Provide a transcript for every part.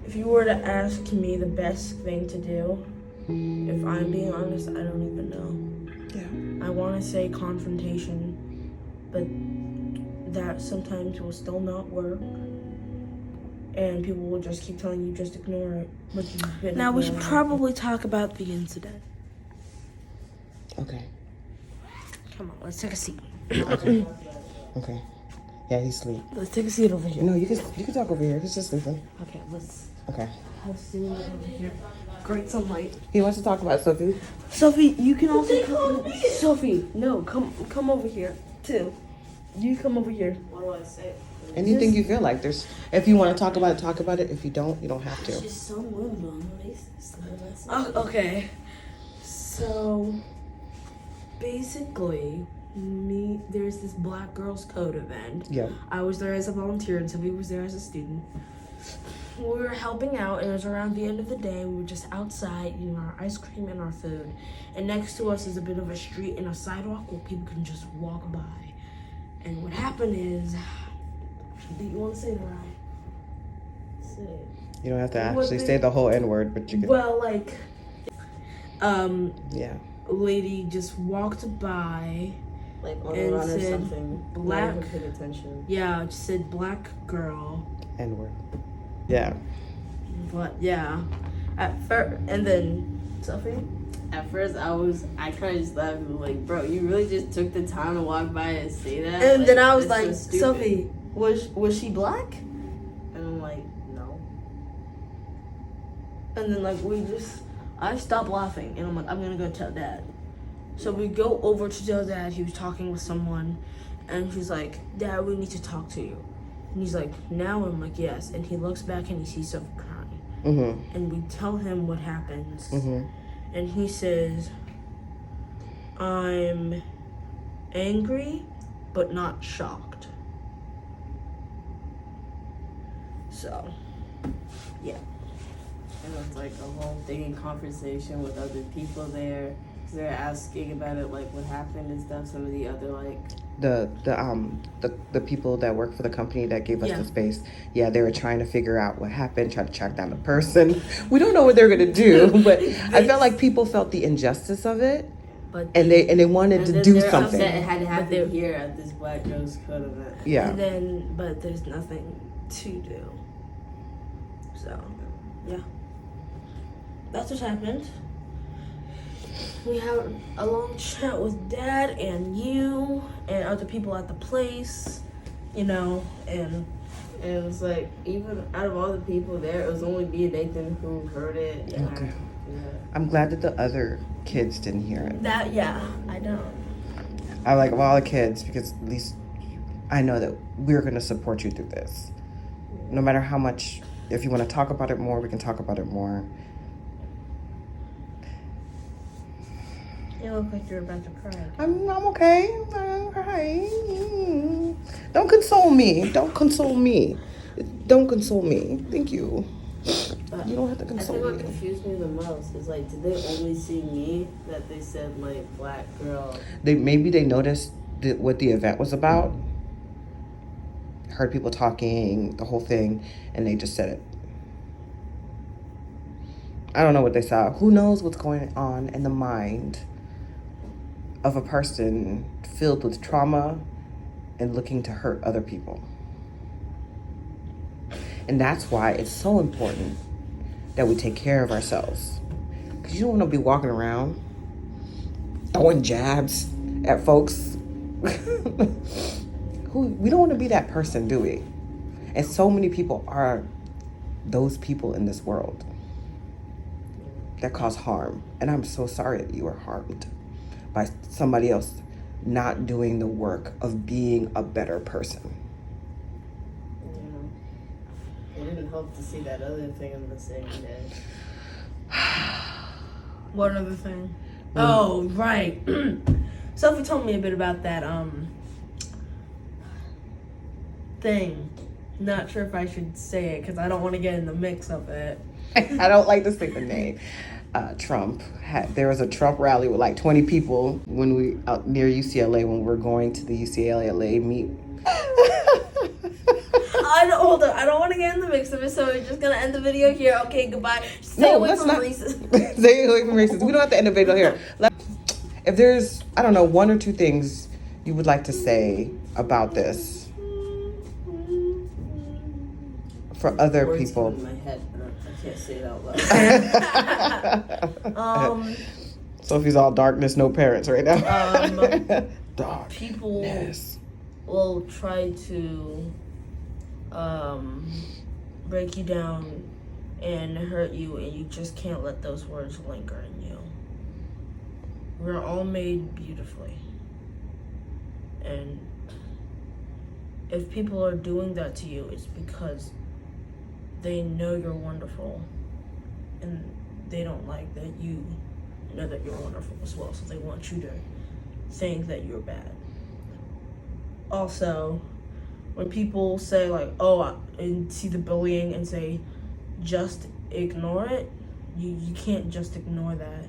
if you were to ask me the best thing to do, if I'm being honest, I don't even know. Yeah. I want to say confrontation, but that sometimes will still not work. And people will just keep telling you just ignore it. But you've been Now we should ignoring probably talk about the incident. Okay. Come on, let's take a seat. Okay. Okay. Yeah, he's asleep. Let's take a seat over here. No, you can talk over here. He's just sleeping. Okay, let's Okay. have a seat over here. Great sunlight. He wants to talk about Sophie. Sophie, you can also come. Sophie, no, come over here too. You come over here. What do I say? Anything you feel like. If you want to talk about it, talk about it. If you don't, you don't have to. It's just so rude on the basis. Oh, okay. So, basically, there's this Black Girls Code event. Yeah. I was there as a volunteer and Sylvie was there as a student. We were helping out, and it was around the end of the day. We were just outside eating our ice cream and our food. And next to us is a bit of a street and a sidewalk where people can just walk by. And what happened is, do you want to say it right? Say it. You don't have to actually say the whole N word, but you can. Well, like, Yeah. a lady just walked by. Like on And the run or said something. black- Not even paying attention. Yeah, just said black girl. N word. Yeah. But yeah, at first, and then Sophie. At first, I kind of just laughed and was like, bro, you really just took the time to walk by and say that? And then I was that's like, so stupid. Sophie, was she black? And I'm like, no. And then like I stopped laughing, and I'm like, I'm gonna go tell Dad. So we go over to tell Dad. He was talking with someone, and he's like, Dad, we need to talk to you. And he's like, now? I'm like, yes. And he looks back and he sees Sophie crying. Mm-hmm. And we tell him what happens. Mm-hmm. And he says, I'm angry, but not shocked. So, yeah. And it's like a whole thing in conversation with other people there. 'Cause they're asking about it, like what happened and stuff. Some of the other like The people that work for the company that gave us Yeah. the space, yeah, they were trying to figure out what happened, trying to track down the person. We don't know what they're gonna do, but I felt like people felt the injustice of it, But and they wanted and to then do they're something. upset it had to But happen they're- here at this Black Girls Code event. Yeah. And then, but there's nothing to do. So, yeah. That's what happened. We had a long chat with Dad and you and other people at the place, and And it was like, even out of all the people there, it was only me and Nathan who heard it. And Okay. yeah. I'm glad that the other kids didn't hear it. that, yeah, I know. I like of all the kids because at least I know that we're gonna support you through this. No matter how much, if you want to talk about it more, we can talk about it more. You look like you're about to cry. I'm okay. I'm crying. Don't console me. Don't console me. Don't console me. Thank you. You don't have to I think console what me. confused me the most is like, did they only see me that they said like black girl? Maybe they noticed what the event was about. Heard people talking, the whole thing, and they just said it. I don't know what they saw. Who knows what's going on in the mind of a person filled with trauma and looking to hurt other people. And that's why it's so important that we take care of ourselves. Because you don't want to be walking around throwing jabs at folks. We don't want to be that person, do we? And so many people are those people in this world that cause harm. And I'm so sorry that you were harmed by somebody else not doing the work of being a better person. I didn't hope to see that other thing on the same day. What other thing? Oh, right. Sophie told me a bit about that thing. Not sure if I should say it because I don't want to get in the mix of it. I don't like to say the name. Trump there was a Trump rally with like 20 people when we out near UCLA when we were going to the UCLA meet. Hold on. I don't want to get in the mix of it, so we're just gonna end the video here. Okay, goodbye. Stay away from racist. Stay away from racist. We don't have to end the video here. If there's, I don't know, one or two things you would like to say about this for other Words people. come in my head, but I can't say it out loud. Sophie's all darkness, no parents right now. Dark. People will try to break you down and hurt you, and you just can't let those words linger in you. We're all made beautifully. And if people are doing that to you, it's because they know you're wonderful and they don't like that you know that you're wonderful as well. So they want you to think that you're bad. Also, when people say like, oh, and see the bullying and say, just ignore it, you can't just ignore that.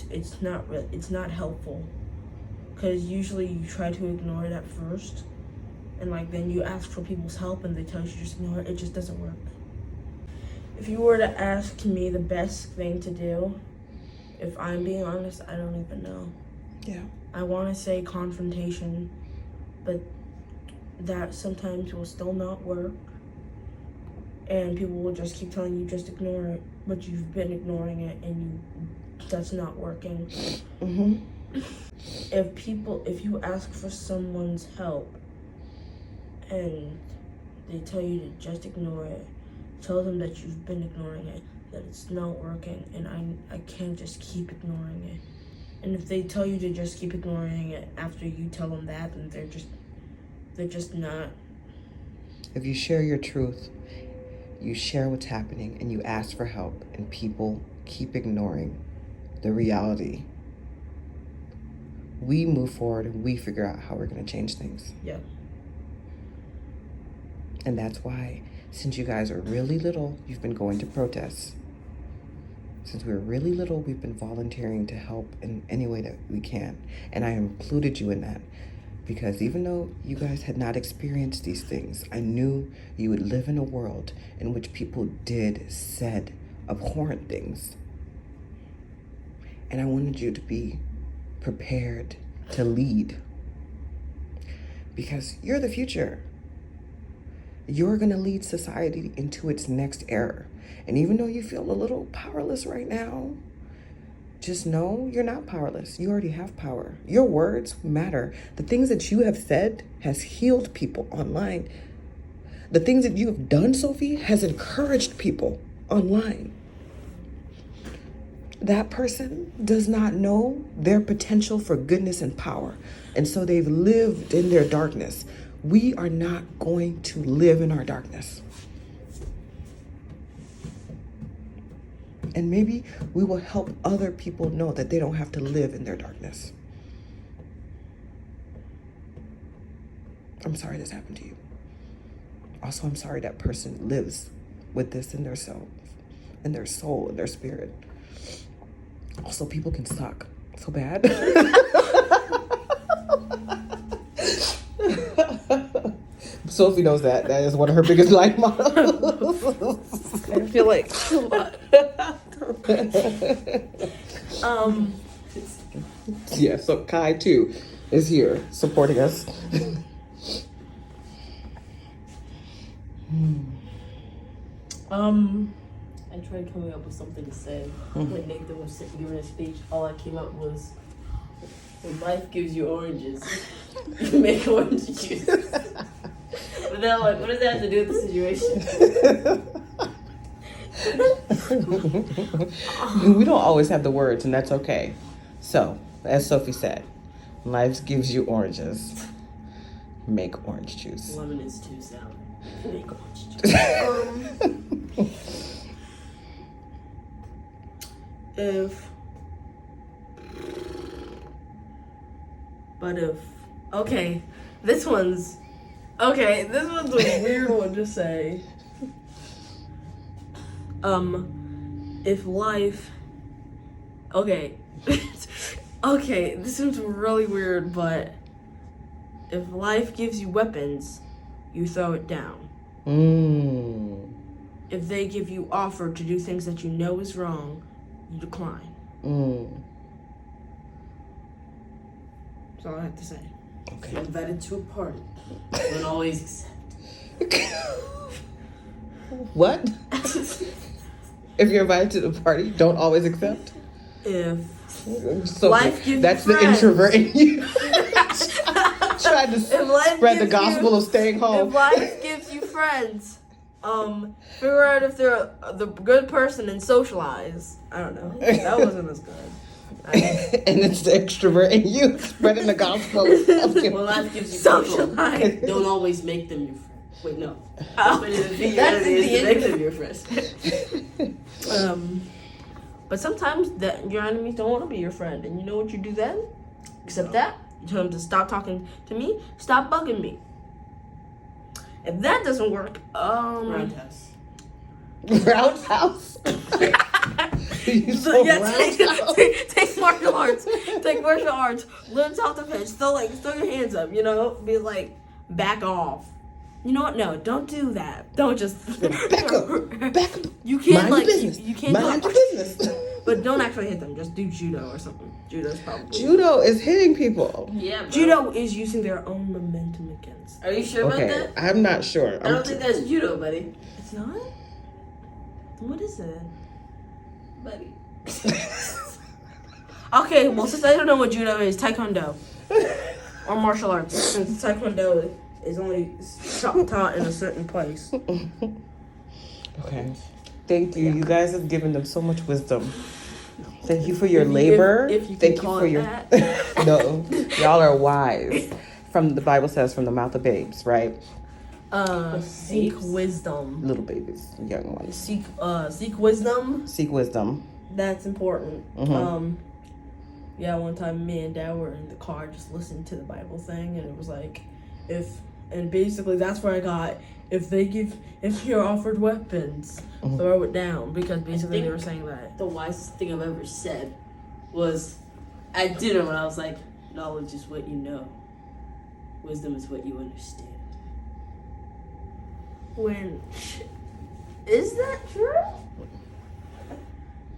It's not helpful, because usually you try to ignore it at first, and like then you ask for people's help and they tell you to just ignore it. It just doesn't work. If you were to ask me the best thing to do, if I'm being honest, I don't even know. Yeah. I want to say confrontation, but that sometimes will still not work. And people will just keep telling you just ignore it, but you've been ignoring it and that's not working. Mm-hmm. If you ask for someone's help and they tell you to just ignore it, tell them that you've been ignoring it, that it's not working, and I can't just keep ignoring it. And if they tell you to just keep ignoring it after you tell them that, then they're just not. If you share your truth, you share what's happening, and you ask for help, and people keep ignoring the reality, we move forward and we figure out how we're going to change things. Yeah. And that's why, since you guys are really little, you've been going to protests. Since we were really little, we've been volunteering to help in any way that we can. And I included you in that because even though you guys had not experienced these things, I knew you would live in a world in which people said abhorrent things. And I wanted you to be prepared to lead because you're the future. You're going to lead society into its next era. And even though you feel a little powerless right now, just know you're not powerless. You already have power. Your words matter. The things that you have said has healed people online. The things that you have done, Sophie, has encouraged people online. That person does not know their potential for goodness and power. And so they've lived in their darkness. We are not going to live in our darkness. And maybe we will help other people know that they don't have to live in their darkness. I'm sorry this happened to you. Also, I'm sorry that person lives with this in their self, in their soul, in their spirit. Also, people can suck so bad. Sophie knows that. That is one of her biggest life models. I feel like a lot. Yeah, so Kai too is here supporting us. I tried coming up with something to say. When Nathan was giving a speech, all I came up was, when life gives you oranges, you make orange juice. But then I'm like, what does that have to do with the situation? We don't always have the words, and that's okay. So, as Sophie said, life gives you oranges. Make orange juice. Lemon is too sour. Make orange juice. This one's a weird one to say. If life, this seems really weird, but if life gives you weapons, you throw it down. If they give you offer to do things that you know is wrong, you decline. That's all I have to say. If you're invited to a party, don't always accept. What? If you're invited to the party, don't always accept? If So life gives that's you the friends. introvert in you. Trying to life spread the gives gospel you- of staying home. If life gives you friends, figure out if they're the good person and socialize. I don't know. That wasn't as good. And it's the extrovert in you spreading the gospel. When life gives you people, Socialize. don't always make them your friend. Wait, no. Oh, But the that's is the to make end. them your friends. But sometimes that your enemies don't want to be your friend, and you know what you do then? Accept that. You tell them to stop talking to me, stop bugging me. If that doesn't work, Roundhouse. Roundhouse. You so yeah, roundhouse. take martial arts. Take martial arts. Learn self-defense. Throw your hands up. You know, be like, back off. You know what? No, don't do that. Don't just Back up. Back up. You can't Mind like your business. you can't Mind do your it. business. But don't actually hit them. Just do judo or something. Judo's probably Judo is hitting people. Yeah, bro. Judo is using their own momentum against. Are you sure about Okay, that? I'm not sure. I don't think that's judo, buddy. It's not. What is it? Buddy. Okay, well since I don't know what judo is, taekwondo or martial arts. Since taekwondo is only taught in a certain place. Okay. Thank you. You guys have given them so much wisdom. Thank you for your If you- labor. if you can Thank you call for it your that. No. Y'all are wise. From the Bible says from the mouth of babes, right? Seek Babes? wisdom. Little babies, young ones. Seek wisdom. Seek wisdom. That's important. Mhm. Yeah, one time me and Dad were in the car just listening to the Bible thing, and it was like, and basically that's where I got, if you're offered weapons, throw it down, because basically they were saying that. The wisest thing I've ever said was at dinner when I was like, knowledge is what you know. Wisdom is what you understand. Is that true?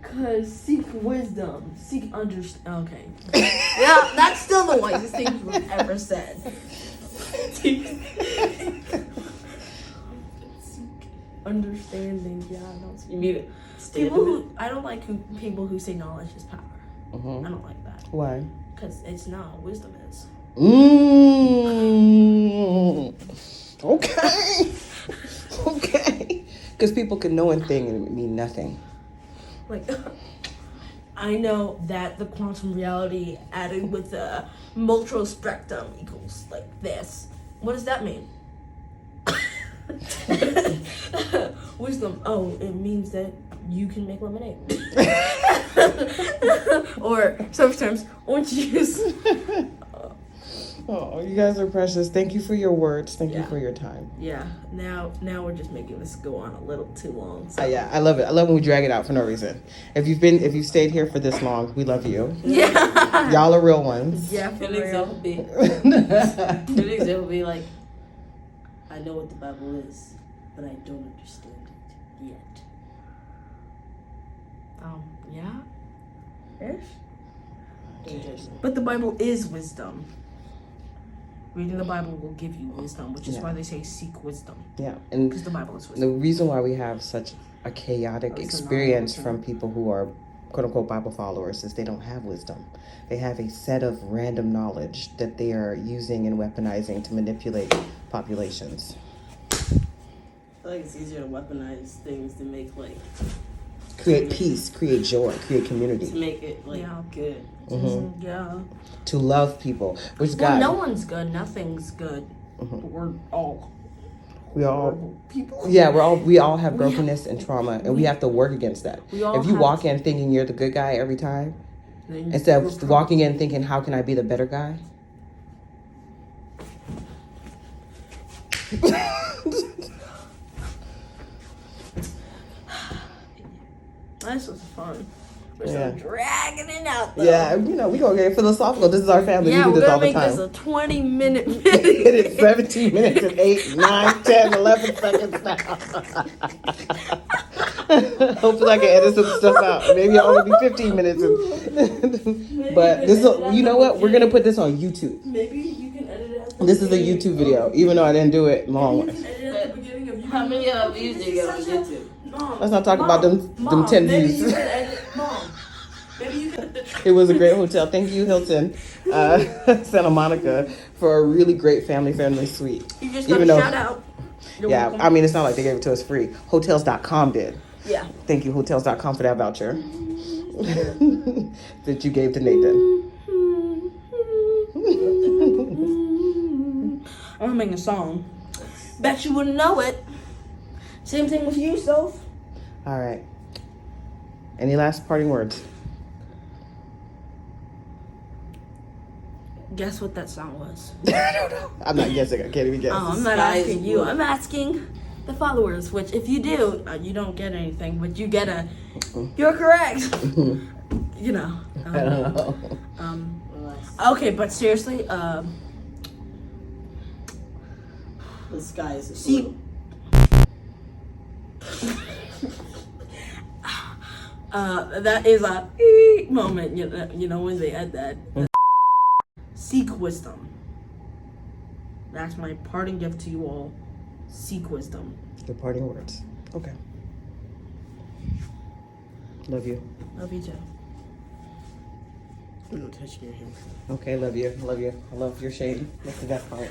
Cause seek wisdom, seek understand. Okay, yeah, that's still the wisest thing you've ever said. Understanding, yeah, I don't. You mean it? I don't like people who say knowledge is power. I don't like that. Why? Because it's not. Wisdom is. Okay. Okay. Because people can know a thing and it mean nothing. Like, I know that the quantum reality added with the multispectrum equals like this. What does that mean? Wisdom. Oh, it means that you can make lemonade. Or some terms, orange juice. Oh, you guys are precious. Thank you for your words. Thank you Yeah. for your time. Yeah. Now we're just making this go on a little too long. So. Yeah, I love it. I love when we drag it out for no reason. If you've stayed here for this long, we love you. Yeah. Y'all are real ones. Yeah. For An real. example be an example be like, I know what the Bible is, but I don't understand it yet. Yeah. Ish. Don't judge me. But the Bible is wisdom. Reading the Bible will give you wisdom, which is why they say seek wisdom. Yeah, and Because the Bible is the wisdom. reason why we have such a chaotic Oh, so experience now- from people who are quote unquote Bible followers is they don't have wisdom. They have a set of random knowledge that they are using and weaponizing to manipulate populations. I feel like it's easier to weaponize things to make like Create peace, create joy, create to community, make it like Yeah. good. Yeah. to love people. Which Well, God, no one's good. Nothing's good. We're all we all horrible people. Yeah, we all have brokenness and trauma, and we have to work against that. We all If you have walk in thinking you're the good guy every time, Then instead we're of pro- walking in thinking how can I be the better guy? This was fun. We're Yeah. still dragging it out, though. Yeah, you know, we gonna get philosophical. This is our family. Yeah, we do we're this all gonna the make this time. a 20-minute It video. is 17 minutes and 8, 9, 10, 11 seconds now. Hopefully I can edit some stuff out. Maybe I'll only be 15 minutes. But this is, you know what? We're gonna put this on YouTube. Maybe you can edit it at the This is a YouTube video, even though I didn't do it long. Edit it at the beginning of How many views do you get on YouTube? Mom, Let's not talk about them 10 maybe views. you can edit, Mom, maybe you can. It was a great hotel. Thank you, Hilton, Santa Monica, for a really great family-friendly suite. You just got Even a though- shout out. You're Yeah, welcome. I mean, it's not like they gave it to us free. Hotels.com did. Yeah. Thank you, Hotels.com, for that voucher that you gave to Nathan. I'm gonna make a song. Bet you wouldn't know it. Same thing with you, Soph. All right. Any last parting words? Guess what that song was? I don't know. I'm not guessing. I can't even guess. Oh, I'm not Sky is asking you. blue. I'm asking the followers. Which, if you do, you don't get anything, but you get a. You're correct. You know. I don't know. Okay, but seriously, The sky is see. blue. That is a moment. You know when they add that. Seek wisdom. That's my parting gift to you all. Seek wisdom. The parting words. Okay. Love you. Love you too. I'm not touching your hand. Okay, love you. Love you. I love your shade. That's the best part.